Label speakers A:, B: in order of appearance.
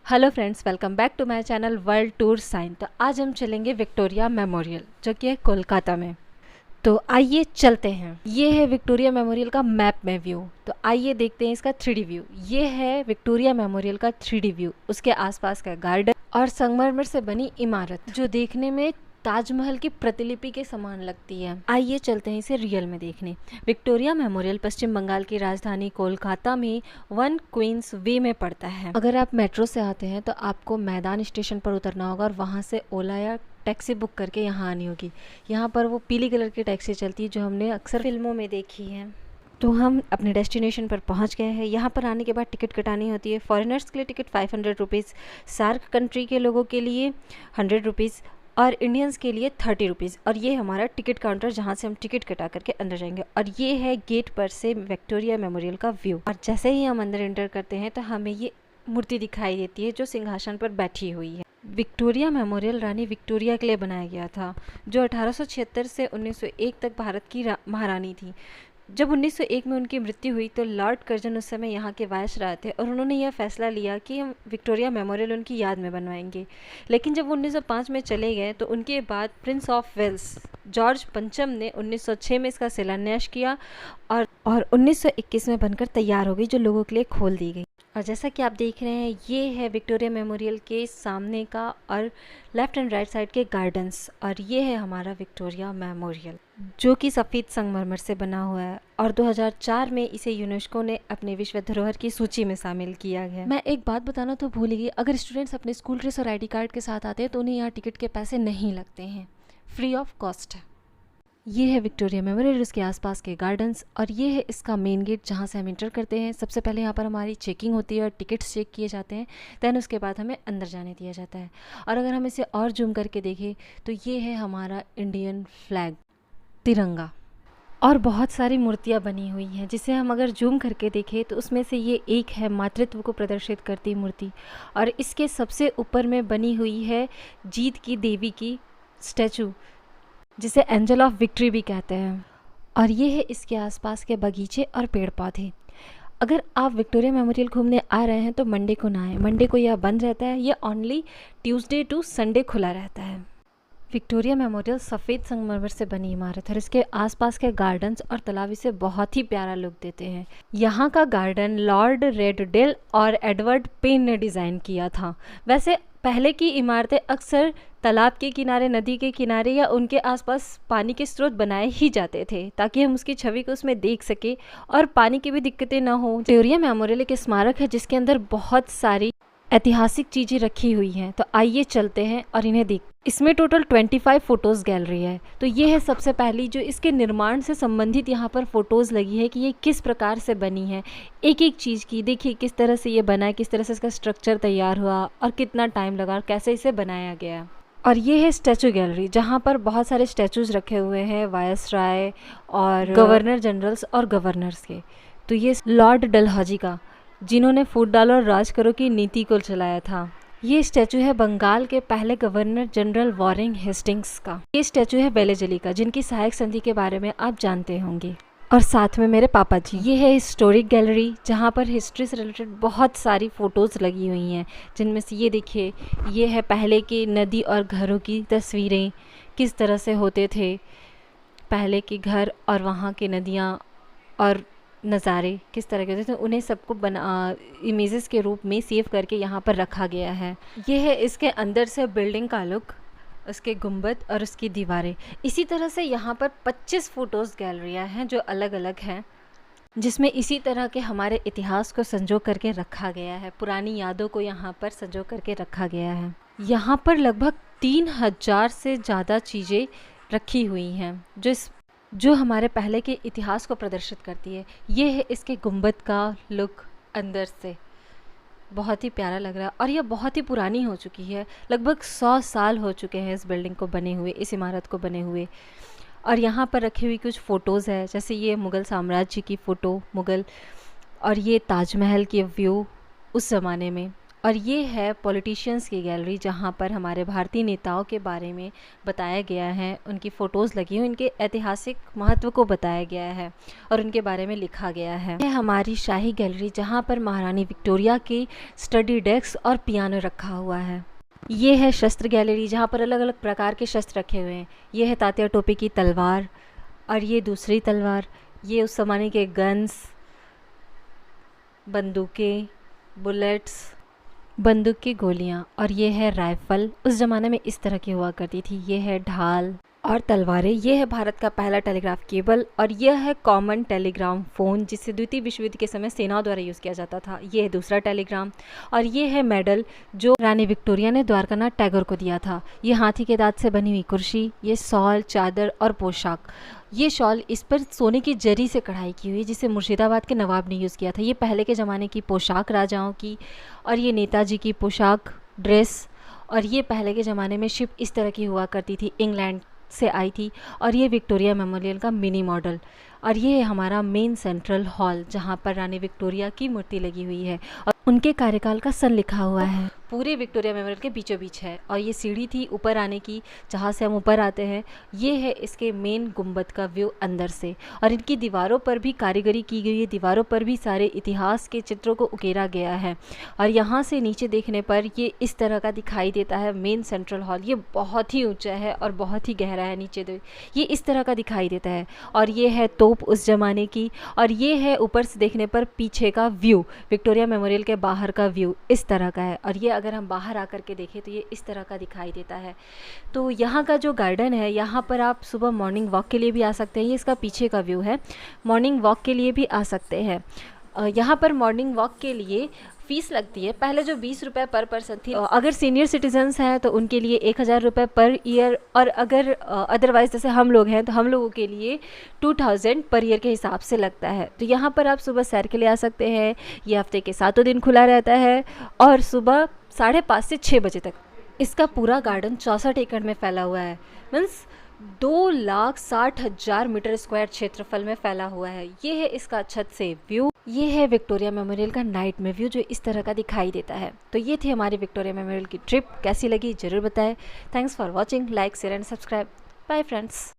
A: Hello friends, welcome back to my channel world tour sign. तो आज हम चलेंगे विक्टोरिया मेमोरियल जो कि है कोलकाता में। तो आइए चलते हैं। ये है विक्टोरिया मेमोरियल का मैप में व्यू। तो आइए देखते हैं इसका 3D व्यू। ये है विक्टोरिया मेमोरियल का 3D व्यू। उसके आसपास का गार्डन और संगमरमर से बनी इमारत जो देखने में ताजमहल की प्रतिलिपि के समान लगती है। आइए चलते हैं इसे रियल में देखने। विक्टोरिया मेमोरियल पश्चिम बंगाल की राजधानी कोलकाता में 1 क्वींस वे में पड़ता है। अगर आप मेट्रो से आते हैं तो आपको मैदान स्टेशन पर उतरना होगा और वहाँ से ओला या टैक्सी बुक करके यहाँ आनी होगी। यहाँ पर वो पीली कलर की टैक्सी चलती है जो हमने अक्सर फिल्मों में देखी है। तो हम अपने डेस्टिनेशन पर पहुँच गए हैं। यहाँ पर आने के बाद टिकट कटानी होती है। फॉरेनर्स के लिए टिकट 500 रुपीज़, सार्क कंट्री के लोगों के लिए 100 रुपीज़ और इंडियंस के लिए 30 रुपीज़। और ये हमारा टिकट काउंटर जहाँ से हम टिकट कटा करके अंदर जाएंगे। और ये है गेट पर से विक्टोरिया मेमोरियल का व्यू। और जैसे ही हम अंदर एंटर करते हैं तो हमें ये मूर्ति दिखाई देती है जो सिंहासन पर बैठी हुई है। विक्टोरिया मेमोरियल रानी विक्टोरिया के लिए बनाया गया था, जो 1876 से 1901 तक भारत की महारानी थी। जब 1901 में उनकी मृत्यु हुई तो लॉर्ड कर्जन उस समय यहाँ के वायसराय थे और उन्होंने यह फैसला लिया कि हम विक्टोरिया मेमोरियल उनकी याद में बनवाएंगे। लेकिन जब 1905 में चले गए तो उनके बाद प्रिंस ऑफ वेल्स जॉर्ज पंचम ने 1906 में इसका शिलान्यास किया और 1921 में बनकर तैयार हो गई, जो लोगों के लिए खोल दी गई। और जैसा कि आप देख रहे हैं ये है विक्टोरिया मेमोरियल के सामने का और लेफ़्ट एंड राइट साइड के गार्डन्स। और ये है हमारा विक्टोरिया मेमोरियल जो कि सफ़ेद संगमरमर से बना हुआ है और 2004 में इसे यूनेस्को ने अपने विश्व धरोहर की सूची में शामिल किया गया। मैं एक बात बताना तो भूल गई, अगर स्टूडेंट्स अपने स्कूल ड्रेस और ID कार्ड के साथ आते हैं तो उन्हें यहाँ टिकट के पैसे नहीं लगते हैं, फ्री ऑफ कॉस्ट है। ये है विक्टोरिया मेमोरियल, उसके आसपास के गार्डन्स। और ये है इसका मेन गेट जहाँ से हम इंटर करते हैं। सबसे पहले यहाँ पर हमारी चेकिंग होती है और टिकट्स चेक किए जाते हैं। दैन उसके बाद हमें अंदर जाने दिया जाता है। और अगर हम इसे और जूम करके देखें तो ये है हमारा इंडियन फ्लैग, तिरंगा। और बहुत सारी मूर्तियाँ बनी हुई हैं जिसे हम अगर जूम करके देखें तो उसमें से ये एक है मातृत्व को प्रदर्शित करती मूर्ति। और इसके सबसे ऊपर में बनी हुई है जीत की देवी की स्टैचू, जिसे एंजल ऑफ विक्ट्री भी कहते हैं। और ये है इसके आसपास के बगीचे और पेड़ पौधे। अगर आप विक्टोरिया मेमोरियल घूमने आ रहे हैं तो मंडे को ना आए, मंडे को यह बंद रहता है। यह ओनली ट्यूसडे टू संडे खुला रहता है। विक्टोरिया मेमोरियल सफ़ेद संगमरमर से बनी इमारत है। इसके आसपास के गार्डन्स और तालाब इसे बहुत ही प्यारा लुक देते हैं। यहाँ का गार्डन लॉर्ड रेडडेल और एडवर्ड पेन ने डिज़ाइन किया था। वैसे पहले की इमारतें अक्सर तालाब के किनारे, नदी के किनारे या उनके आसपास पानी के स्रोत बनाए ही जाते थे ताकि हम उसकी छवि को उसमें देख सके और पानी की भी दिक्कतें ना हो। विक्टोरिया मेमोरियल एक स्मारक है जिसके अंदर बहुत सारी ऐतिहासिक चीज़ें रखी हुई हैं। तो आइए चलते हैं और इन्हें देख। इसमें टोटल 25 फ़ोटोज़ गैलरी है। तो ये है सबसे पहली जो इसके निर्माण से संबंधित यहाँ पर फ़ोटोज़ लगी है कि ये किस प्रकार से बनी है। एक एक चीज़ की देखिए किस तरह से ये बना है, किस तरह से इसका स्ट्रक्चर तैयार हुआ और कितना टाइम लगा और कैसे इसे बनाया गया। और ये है स्टैचू गैलरी जहाँ पर बहुत सारे स्टैचूज़ रखे हुए हैं वायसराय और गवर्नर जनरल्स और गवर्नर्स के। तो ये लॉर्ड डलहौजी का, जिन्होंने फूट डालो और राज करो की नीति को चलाया था। ये स्टैचू है बंगाल के पहले गवर्नर जनरल वॉरेन हेस्टिंग्स का। ये स्टैचू है वेलेजली का, जिनकी सहायक संधि के बारे में आप जानते होंगे। और साथ में मेरे पापा जी। ये है हिस्टोरिक गैलरी जहाँ पर हिस्ट्री से रिलेटेड बहुत सारी फ़ोटोज़ लगी हुई हैं, जिनमें से ये देखिए ये है पहले की नदी और घरों की तस्वीरें, किस तरह से होते थे पहले के घर और वहाँ के नदियाँ और नज़ारे किस तरह के होते थे। उन्हें सबको इमेजेस के रूप में सेव करके यहाँ पर रखा गया है। ये है इसके अंदर से बिल्डिंग का लुक, उसके गुंबद और उसकी दीवारें। इसी तरह से यहाँ पर 25 फ़ोटोज़ गैलरियाँ हैं जो अलग अलग हैं, जिसमें इसी तरह के हमारे इतिहास को संजो करके रखा गया है। पुरानी यादों को यहाँ पर संजो करके रखा गया है। यहाँ पर लगभग 3000 से ज़्यादा चीज़ें रखी हुई हैं जो हमारे पहले के इतिहास को प्रदर्शित करती है। ये है इसके गुंबद का लुक अंदर से, बहुत ही प्यारा लग रहा है। और यह बहुत ही पुरानी हो चुकी है, लगभग 100 साल हो चुके हैं इस बिल्डिंग को बने हुए, इस इमारत को बने हुए। और यहाँ पर रखी हुई कुछ फ़ोटोज़ है, जैसे ये मुग़ल साम्राज्य की फ़ोटो, मुग़ल, और ये ताजमहल की व्यू उस ज़माने में। और ये है पॉलिटिशियंस की गैलरी, जहाँ पर हमारे भारतीय नेताओं के बारे में बताया गया है, उनकी फ़ोटोज़ लगी हुई, उनके ऐतिहासिक महत्व को बताया गया है और उनके बारे में लिखा गया है। यह हमारी शाही गैलरी, जहाँ पर महारानी विक्टोरिया की स्टडी डेस्क और पियानो रखा हुआ है। ये है शस्त्र गैलरी, जहाँ पर अलग अलग प्रकार के शस्त्र रखे हुए हैं। ये है तात्या टोपे की तलवार और ये दूसरी तलवार। ये उस ज़माने के गन्स, बंदूकें, बुलेट्स, बंदूक की गोलियाँ। और ये है राइफ़ल, उस ज़माने में इस तरह की हुआ करती थी। ये है ढाल और तलवारें। ये है भारत का पहला टेलीग्राफ केबल और यह है कॉमन टेलीग्राम फ़ोन, जिसे द्वितीय विश्व युद्ध के समय सेनाओं द्वारा यूज़ किया जाता था। ये है दूसरा टेलीग्राम। और ये है मेडल जो रानी विक्टोरिया ने द्वारकानाथ टैगोर को दिया था। ये हाथी के दांत से बनी हुई कुर्सी, ये शॉल, चादर और पोशाक। ये शॉल, इस पर सोने की जरी से कढ़ाई की हुई, जिसे मुर्शिदाबाद के नवाब ने यूज़ किया था। ये पहले के ज़माने की पोशाक राजाओं की। और ये नेताजी की पोशाक, ड्रेस। और ये पहले के ज़माने में शिप इस तरह की हुआ करती थी, इंग्लैंड से आई थी। और ये विक्टोरिया मेमोरियल का मिनी मॉडल। और ये है हमारा मेन सेंट्रल हॉल, जहाँ पर रानी विक्टोरिया की मूर्ति लगी हुई है और उनके कार्यकाल का सन लिखा हुआ है। पूरे विक्टोरिया मेमोरियल के बीचों बीच है। और ये सीढ़ी थी ऊपर आने की, जहाँ से हम ऊपर आते हैं। ये है इसके मेन गुंबद का व्यू अंदर से। और इनकी दीवारों पर भी कारीगरी की गई है, दीवारों पर भी सारे इतिहास के चित्रों को उकेरा गया है। और यहाँ से नीचे देखने पर ये इस तरह का दिखाई देता है मेन सेंट्रल हॉल। ये बहुत ही ऊंचा है और बहुत ही गहरा है। नीचे ये इस तरह का दिखाई देता है। और ये है तोप उस ज़माने की। और ये है ऊपर से देखने पर पीछे का व्यू, विक्टोरिया मेमोरियल के बाहर का व्यू इस तरह का है। और ये अगर हम बाहर आकर के देखें तो ये इस तरह का दिखाई देता है। तो यहाँ का जो गार्डन है, यहाँ पर आप सुबह मॉर्निंग वॉक के लिए भी आ सकते हैं। ये इसका पीछे का व्यू है। मॉर्निंग वॉक के लिए भी आ सकते हैं। यहाँ पर मॉर्निंग वॉक के लिए फ़ीस लगती है। पहले जो 20 रुपये पर पर्सन थी, अगर सीनियर सिटीजन्स हैं तो उनके लिए 1000 रुपये पर ईयर। और अगर अदरवाइज़ जैसे हम लोग हैं तो हम लोगों के लिए 2000 पर ईयर के हिसाब से लगता है। तो यहाँ पर आप सुबह सैर के लिए आ सकते हैं। ये हफ्ते के 7 दिन खुला रहता है और सुबह 5:30 से 6 बजे तक। इसका पूरा गार्डन 64 एकड़ में फैला हुआ है। मीन्स 2,60,000 मीटर स्क्वायर क्षेत्रफल में फैला हुआ है। ये है इसका छत से व्यू। ये है विक्टोरिया मेमोरियल का नाइट में व्यू, जो इस तरह का दिखाई देता है। तो ये थी हमारी विक्टोरिया मेमोरियल की ट्रिप। कैसी लगी ज़रूर बताएं। Thanks for watching. Like, share and subscribe. Bye friends.